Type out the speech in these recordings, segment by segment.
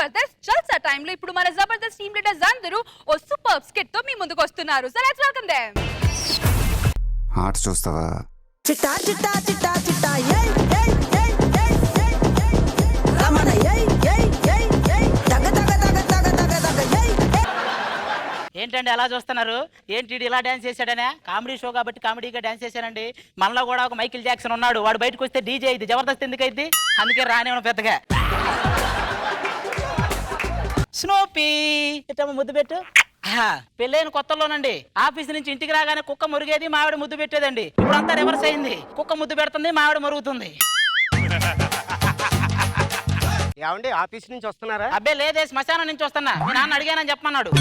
జబర్దస్త్ జల్సా టైంలో ఇప్పుడు మన జబర్దస్త్ టీమ్ లీడర్స్ అందరూ ఓ సూపర్ స్కిట్ తో మీ ముందుకు వస్తున్నారు. So let's welcome them. Arts చూస్తావా? చిట్టా చిట్టా చిట్టా చిట్టా ఏయ్ ఏయ్ ఏయ్ ఏయ్ ఏయ్ రమణ ఏయ్ ఏయ్ ఏయ్ ఏయ్ దగ దగ దగ దగ దగ దగ ఏయ్. ఏంటండి అలా చూస్తున్నారు? ఏంటి వీడు ఇలా డాన్స్ చేశాడనే? కామెడీ షో కాబట్టి కామెడీగా డాన్స్ చేశానండి. మనలో కూడా ఒక మైకిల్ జాక్సన్ ఉన్నాడు. వాడు బయటకు వస్తే డీజే ఇది జబర్దస్త్ ఎందుకు అయింది? అందుకే రానివ్వను పెద్దగా. స్నోపీ ఇట్టమ్మ ముద్దు పెట్టు. పెళ్ళైన కొత్తలోనండి ఆఫీస్ నుంచి ఇంటికి రాగానే కుక్క మురిగేది, మావిడ ముద్దు పెట్టేదండి. ఇప్పుడు అంతా రివర్స్ అయింది. కుక్క ముద్దు పెడుతుంది, మావిడ మురుగుతుంది. ఏమండి ఆఫీస్ నుంచి వస్తున్నారా? అబ్బే లేదే, శ్మశానం నుంచి వస్తున్నా. మీ నాన్న అడిగానని చెప్పమన్నాడు.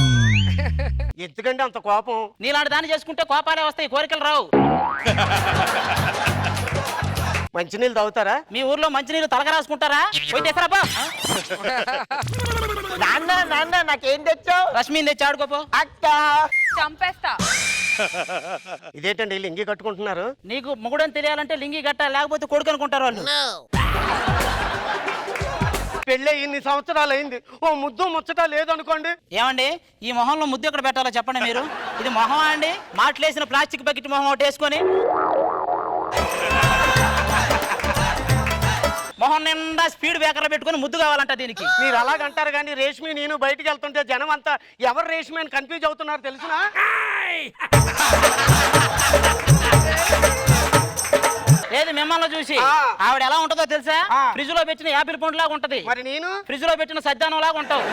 ఎందుకంటే అంత కోపం? నీలాంటి దాన్ని చేసుకుంటే కోపాలే వస్తాయి, కోరికలు రావు. మంచినీళ్ళు తాగుతారా? మీ ఊర్లో మంచినీళ్ళు తలక రాసుకుంటారా? పోయి తెస్తారా? నాన్న నాన్న నాకేం తెచ్చావు? రశ్మిని తెచ్చి ఆడుకోపో. అక్క చంపేస్తా. ఇదేంటండి లింగి కట్టుకుంటున్నారు? నీకు మొగుడని తెలియాలంటే లింగి గట్ట, లేకపోతే కొడుకు అనుకుంటారు వాళ్ళు. పెళ్ళి ఇన్ని సంవత్సరాలు అయింది, ఓ ముద్దు ముచ్చట లేదనుకోండి. ఏమండి ఈ మొహంలో ముద్దు ఎక్కడ పెట్టాలో చెప్పండి మీరు. ఇది మొహం అండి? మాటలేసిన ప్లాస్టిక్ బకెట్ మొహం ఒకటి వేసుకొని మొహం నిండా స్పీడ్ బ్రేకర్లు పెట్టుకుని ముద్దు కావాలంట దీనికి. మీరు అలాగంటారు కానీ రేష్మి నేను బయటికి వెళ్తుంటే జనం అంతా ఎవరు రేష్మి అని కన్ఫ్యూజ్ అవుతున్నారు తెలుసునా? లేదు మిమ్మల్ని చూసి. ఆవిడ ఎలా ఉంటుందో తెలుసా? ఫ్రిడ్జ్ లో పెట్టిన యాపిల్ పండు లాగా ఉంటది. మరి నేను ఫ్రిడ్జ్ లో పెట్టిన సజ్జానం లాగా ఉంటావు.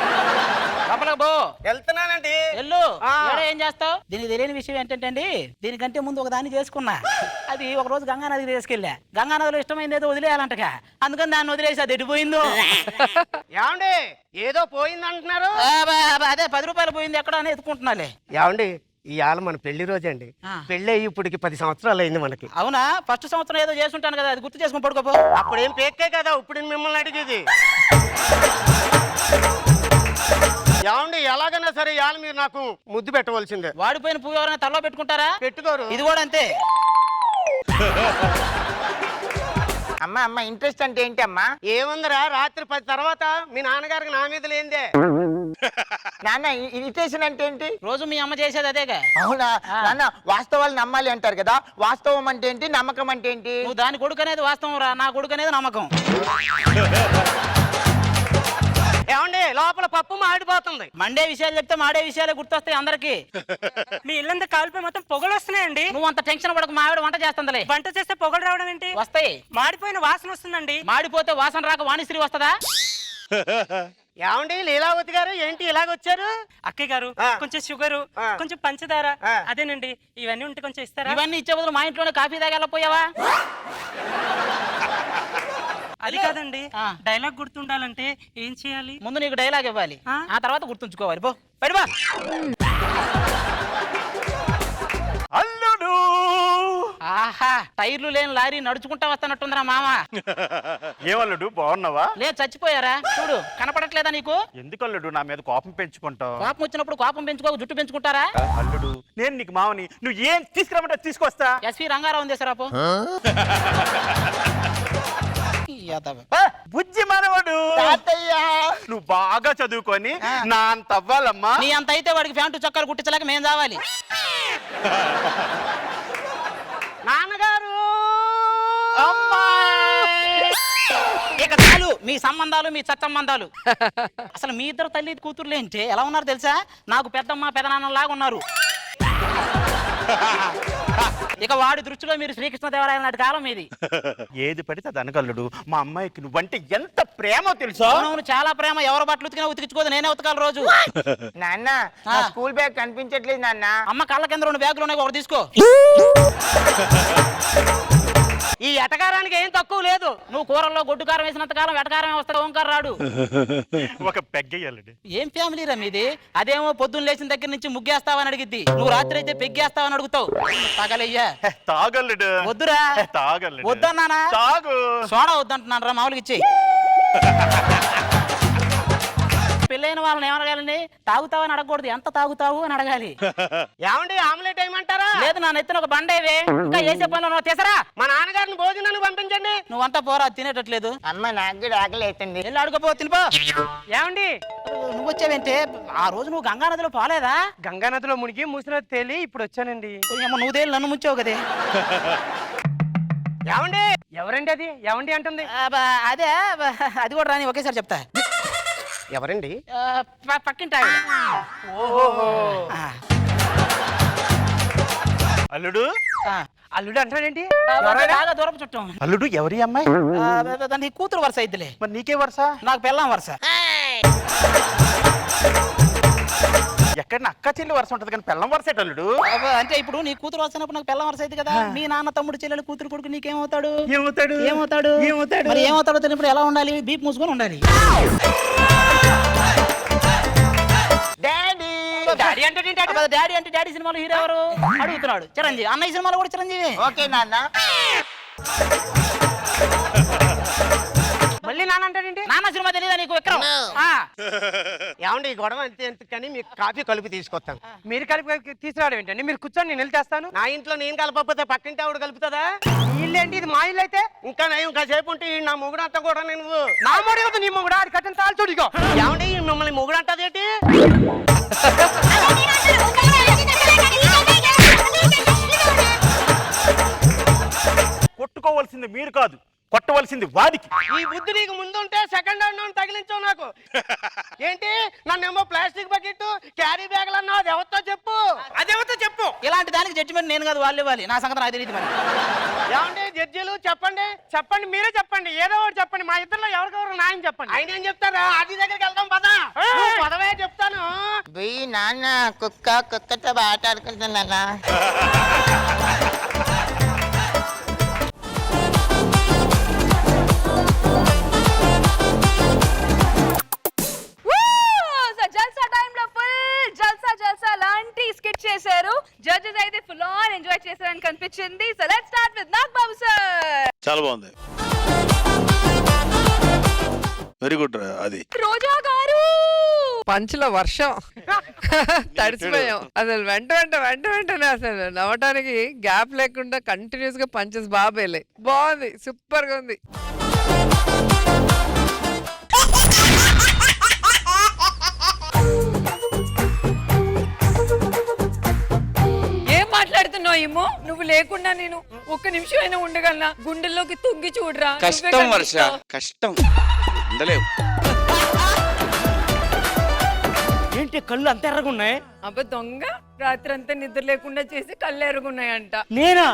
లోపలికి పో. వెళ్తున్నానండి. ఎల్లు. ఏం చేస్తావు? దీనికి తెలియని విషయం ఏంటంటే దీనికంటే ముందు ఒక దాన్ని చేసుకున్నా. అది ఒక రోజు గంగా నదికి తీసుకెళ్ళా. గంగా నదిలో ఇష్టమైంది ఏదో వదిలేయాలంటగా, అందుకని దాన్ని వదిలేసి అది ఎడిపోయిందో. ఏమండి ఏదో పోయింది అంటున్నారు? అదే 10 రూపాయలు పోయింది ఎక్కడ అని ఎత్తుకుంటున్నాలే. ఏమండి ఇవాళ మన పెళ్లి రోజు అండి. పెళ్లి అయ్యి ఇప్పటికి 10 సంవత్సరాలు అయింది మనకి. అవునా? ఫస్ట్ సంవత్సరం ఏదో చేసుంటాను కదా, అది గుర్తు చేసుకుని పడుకోపో. అప్పుడేం పేక్కే కదా, ఇప్పుడు మిమ్మల్ని అడిగేది. ఏమండి ఎలాగైనా సరే ఇవాళ మీరు నాకు ముద్దు పెట్టవలసిందే. వాడిపోయిన పువ్వు ఎవరైనా తలలో పెట్టుకుంటారా? పెట్టుకోరు. ఇది కూడా అంతే. అమ్మ అమ్మ ఇంట్రెస్ట్ అంటే ఏంటి అమ్మా? ఏముందిరా, రాత్రి 10 తర్వాత మీ నాన్నగారికి నా మీద లేందే. నాన్న ఇరిటేషన్ అంటే ఏంటి? రోజు మీ అమ్మ చేసేది అదేగా. అవునా నాన్న? వాస్తవాలు నమ్మాలి అంటారు కదా, వాస్తవం అంటే ఏంటి, నమ్మకం అంటే ఏంటి? నువ్వు దాని కొడుకు అనేది వాస్తవం రా, నా కొడుకు అనేది నమ్మకం. ఏమండి లోపల పప్పు మాడిపోతుంది. మండే విషయాలు చెప్తే మాడే విషయాలే గుర్తొస్తాయి అందరికి. మీ ఇల్లంతా కాలిపోయి మొత్తం పొగలు వస్తున్నాయండి. నువ్వు అంత టెన్షన్ పడకు, మా ఆవిడ వంట చేస్తుందిలే. వంట చేస్తే పొగలు రావడం ఏంటి? వస్తాయి. మాడిపోయిన వాసన వస్తుందండి. మాడిపోతే వాసన రాక వాణిశ్రీ వస్తుందా? ఏమండి లీలావతి గారు ఏంటి ఇలాగొచ్చారు? అక్కయ్య గారు కొంచెం షుగరు, కొంచెం పంచదార, అదేనండి ఇవన్నీ ఉంటే కొంచెం ఇస్తారా? ఇవన్నీ ఇచ్చే బదులు మా ఇంట్లోనే కాఫీ తాగి వెళ్ళిపోయావా? అది కాదండి, డైలాగ్ గుర్తుండాలంటే ఏం చేయాలి? ముందు నీకు డైలాగ్ ఇవ్వాలి, ఆ తర్వాత గుర్తుంచుకోవాలి. పో బయటపా. అల్లుడు ఆహా, టైర్లు లేని లారీ నడుచుకుంటా వస్తానట్టుందిరా మామ. ఏమల్లుడు బాగున్నావా? లేదు చచ్చిపోయారా? చూడు కనపడట్లేదా నీకు? ఎందుకు అల్లుడు నా మీద కోపం పెంచుకుంటావు? కోపం వచ్చినప్పుడు కోపం పెంచుకో, జుట్టు పెంచుకుంటారా? అల్లుడు నేను నీకు మావని, నువ్వు ఏం తీసుకురామంటే తీసుకొస్తా. ఎస్వి రంగారావు ఉంది సార్. బుజ్జి మనవడు నువ్వు బాగా చదువుకొని నా అంత అవ్వాలమ్మా. నీ అంత అయితే వాడికి ప్యాంటు చొక్కాలు కుట్టించలేక మేం కావాలి. నాన్నగారు ఇక చాలు మీ సంబంధాలు, మీ సత్సంబంధాలు. అసలు మీ ఇద్దరు తల్లి కూతుర్లు ఏంటి ఎలా ఉన్నారు తెలుసా? నాకు పెద్దమ్మ పెదనాన్నలాగా ఉన్నారు. ఇక వాడి దృష్టిలో మీరు శ్రీకృష్ణదేవరాయల నాటి కాలం మీది. ఏది పడితే అది అనగలడు. మా అమ్మాయికి నువ్వంటే ఎంత ప్రేమో తెలుసా? అవును చాలా ప్రేమ. ఎవరు బట్టలు ఉతికినా ఉతికించుకోదు, నేనే ఉతకాలి రోజు. నాన్న స్కూల్ బ్యాగ్ కనిపించట్లేదు నాన్న. అమ్మ కళ్ళ కింద 2 బ్యాగులు ఉన్నాయి, ఒకటి తీసుకో. ఈ ఎటకారానికి ఏం తక్కువ లేదు. నువ్వు కూరల్లో గొడ్డు కారం వేసినంత కాలం ఎటకారమే వస్తాడు, ఓంకార రాడు. ఒక పెగ్గయ్యాలండి. ఏం ఫ్యామిలీ రా మీది? అదేమో పొద్దున్న లేచిన దగ్గర నుంచి ముగ్గేస్తావని అడిగిద్ది, నువ్వు రాత్రి అయితే పెగ్గేస్తావని అడుగుతావు. తగలయ్యా తాగల్లుడు. వద్దురా. తాగల్లుడు. వద్దన్నానా? తాగు. సోడా వద్దంటున్నాను రా, మామూలుగా ఇచ్చేయి. పెళ్ళైన వాళ్ళని ఏమనగాలండి? తాగుతావు అని అడగకూడదు, ఎంత తాగుతావు అని అడగాలి. ఏమండి ఆమ్లెట్ వేయమంటారా? లేదు నా నెత్తిన ఒక బండేవే, ఇంకా వేసే పనులు తీసరా. మా నాన్నగారిని భోజనానికి పంపించండి. నువ్వంతా పోరా, తినేటట్లేదు. అమ్మ నాకు కూడా ఆకలి అవుతుంది. వెళ్ళి అడుగుపో, తినిపో. ఏమండి నువ్వు వచ్చావేంటే? ఆ రోజు నువ్వు గంగా నదిలో పోలేదా? గంగా నదిలో మునిగి మూసినది తేలి ఇప్పుడు వచ్చానండి. ఏమో నువ్వు తేలి నన్ను ముంచావు కదే. ఏమండి ఎవరండి అది? ఏమండి అంటుంది? అదే అది కూడా రాని ఒకేసారి చెప్తా. ఎవరండి? పక్కింటి ఆవిడ. ఆ. అల్లుడు అల్లుడు అంటాడేంటి? బాగా దూరపు చుట్టం. అల్లుడు ఎవరి అమ్మాయి? దాని కూతురు వరుస అయిద్దిలే. మరి నీకే వరుస? నాకు పెళ్ళాం వరుస. ఎక్కడ అక్క చెల్లి వరుస ఉంటది కానీ పెళ్ళం వరుస ఏంటి అల్లుడు? అంటే ఇప్పుడు నీ కూతురు వచ్చినప్పుడు నాకు పెళ్ళం వరుస అయింది కదా. మీ నాన్న తమ్ముడు చెల్లెలు కూతురు కొడుకు నీకేమవుతాడు? ఏమవుతాడు? ఏమవుతాడు? ఏమవుతాడు? మరి ఏమవుతాడో తెలియప్పుడు ఎలా ఉండాలి? బీప్ మూసుకొని ఉండాలి. డాడీ డాడీ అంటే డాడీ అంటే డాడీ సినిమాలో హీరో ఎవరు అడుగుతున్నాడు? చిరంజీవి. అన్నయ్య సినిమాలో కూడా చిరంజీవి. ఓకే నాన్న. మళ్ళీ నాన్న అంటాడేంటి? నాన్న సినిమా తెలియదా నీకు? విక్రమ్. ఏమండి ఈ గొడవ అంతే కానీ మీకు కాఫీ కలిపి తీసుకొస్తాను. మీరు కలిపి తీసుకురావడం ఏంటండి? మీరు కూర్చొని నేను వెళ్ళి తెస్తాను. నా ఇంట్లో నేను కలపకపోతే పక్కింటి ఆవిడ కలుపుతుందా? ఈ ఇల్లు ఏంటి? ఇది మా ఇల్లు అయితే ఇంకా నయం కాసేపు ఉంటే ఈ నా మొగుడు అంతా కూడా నేను నా మోడీ కదా, నీ మొగుడు అది కట్టిన తాళ్ళు చూడు. ఇగో ఏమండి మిమ్మల్ని మొగుడు అంటది ఏంటి? కొట్టుకోవాల్సింది మీరు కాదు, కొట్టవలసింది వాడికి. ఈ బుద్ధి నీకు ముందుంటే సెకండ్ హ్యాండ్ తగిలించావు నాకు. ఏంటి నన్నేమో ప్లాస్టిక్ బకెట్ క్యారీ బ్యాగ్ అన్నా అది ఎవరితో చెప్పు. అదేవతో చెప్పు. ఇలాంటి దానికి జడ్జిమెంట్ నేను కాదు, వాళ్ళు ఇవ్వాలి. నా సంగతి నాకు తెలియదు. మరి ఏమండి జడ్జీలు చెప్పండి. చెప్పండి, మీరే చెప్పండి, ఏదో ఒకటి చెప్పండి. మా ఇద్దరిలో ఎవరికెవరు నాయని చెప్పండి. ఆయన ఏం చెప్తారా? అది దగ్గరికి వెళ్దాం పదా. పదవే చెప్తాను. పోయి నాన్న కుక్కతో బాట ఆడుకుంటున్నా. జల్సా టైంలో ఫుల్ జల్సా లాంటి స్కిట్ చేశారు. జడ్జెస్ అయితే ఫుల్ ఆన్ ఎంజాయ్ చేశారని కనిపించింది. So let's start with Nagababu sir. చాలా బాగుంది, వెరీ గుడ్. అది రోజా గారు పంచుల వర్షం తడిసిపోయాం అసలు. వెంటనే అసలు నవ్వటానికి గ్యాప్ లేకుండా కంటిన్యూస్ గా పంచెస్ బాగా వెళ్ళాయి. బాగుంది, సూపర్ గా ఉంది. ఏం మాట్లాడుతున్నావు ఏమో? నువ్వు లేకుండా నేను ఒక్క నిమిషం అయినా ఉండగలనా? గుండెల్లోకి తొంగి చూడరా. కష్టం వర్ష, కష్టం ఉండలేవు. ఏంటి కళ్ళు అంత ఎర్రగా ఉన్నాయి? అబ్బా దొంగ, రాత్రి అంతా నిద్ర లేకుండా చేసి కళ్ళు ఎరుగున్నాయంట. నేనా?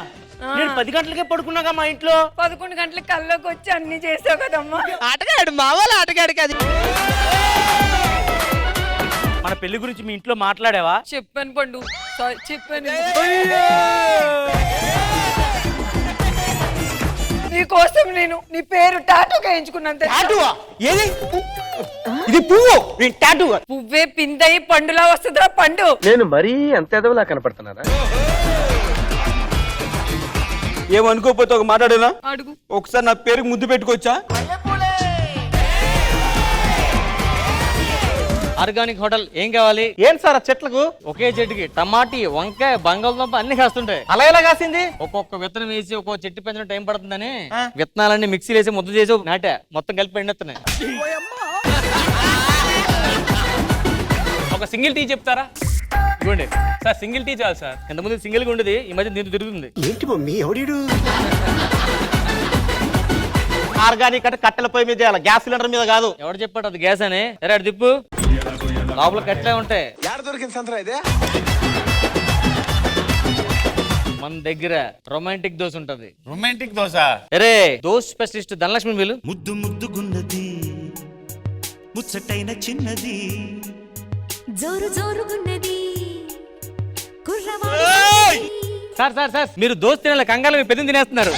నేను 10 గంటలకే పడుకున్నాగా మా ఇంట్లో. 11 గంటలకు కల్లోకి వచ్చి అన్ని చేసావు కదమ్మా. ఆటగాడు, మా వాళ్ళ ఆటగాడు కాదు. మన పెళ్లి గురించి మీ ఇంట్లో మాట్లాడావా? చెప్పాను పండు, సారీ చెప్పాను. నీకోసం నేను నీ పేరు టాటూ వేయించుకున్నాను. ఏది ఇది? పువ్వు టాటూ? పువ్వే పిందయి పండులా వస్తుందా పండు? నేను మరీ అంత ఎదవలా కనపడుతున్నారా? ఏమనుకోకపోతే ఒక మాట్లాడేనా? అడుగు. ఒకసారి నా పేరుకి ముద్దు పెట్టుకోవచ్చా? ఆర్గానిక్ హోటల్ ఏం కావాలి? ఏం సార్ ఆ చెట్లకు? ఒకే చెట్టుకి టమాటీ, వంకాయ, బంగాళదుంప అన్ని కాస్తుంటాయి. అలా ఎలా కాసింది? ఒక్కొక్క విత్తనం వేసి ఒక్కొక్క చెట్టు పెంచడం టైం పడుతుందని విత్తనాలన్నీ మిక్సీలో వేసి ముద్ద చేసి నాటా, మొత్తం కలిపి ఎండెత్తున్నాయి. ఒక సింగిల్ టీ చెప్తారా? ఇవ్వండి సార్, సింగిల్ టీ చాలు సార్. ఇంతకుముందు సింగిల్ గా ఉండేది, ఈ మధ్య దీంతో తిరుగుతుంది. ఏంటి మమ్మీ ఎవడీడు? ఆర్గానిక్ అంటే కట్టెల పొయ్యి మీద చేయాలి, గ్యాస్ సిలిండర్ మీద కాదు. ఎవడు చెప్పాడు అది గ్యాస్ అని? సరే అటు తిప్పు, లోపల కట్లే ఉంటాయి. మన దగ్గర రొమాంటిక్ దోశ ఉంటది. రొమాంటిక్ దోశ? అరే దోశ స్పెషలిస్ట్ ధనలక్ష్మి వీళ్ళు. ముద్దు ముద్దుగున్నది, ముచ్చటైన చిన్నది, జోరు జోరుగున్నది. సార్ సార్ సార్, మీరు దోశ తినాలి, కంగాలు మీ పెద్ద తినేస్తున్నారు.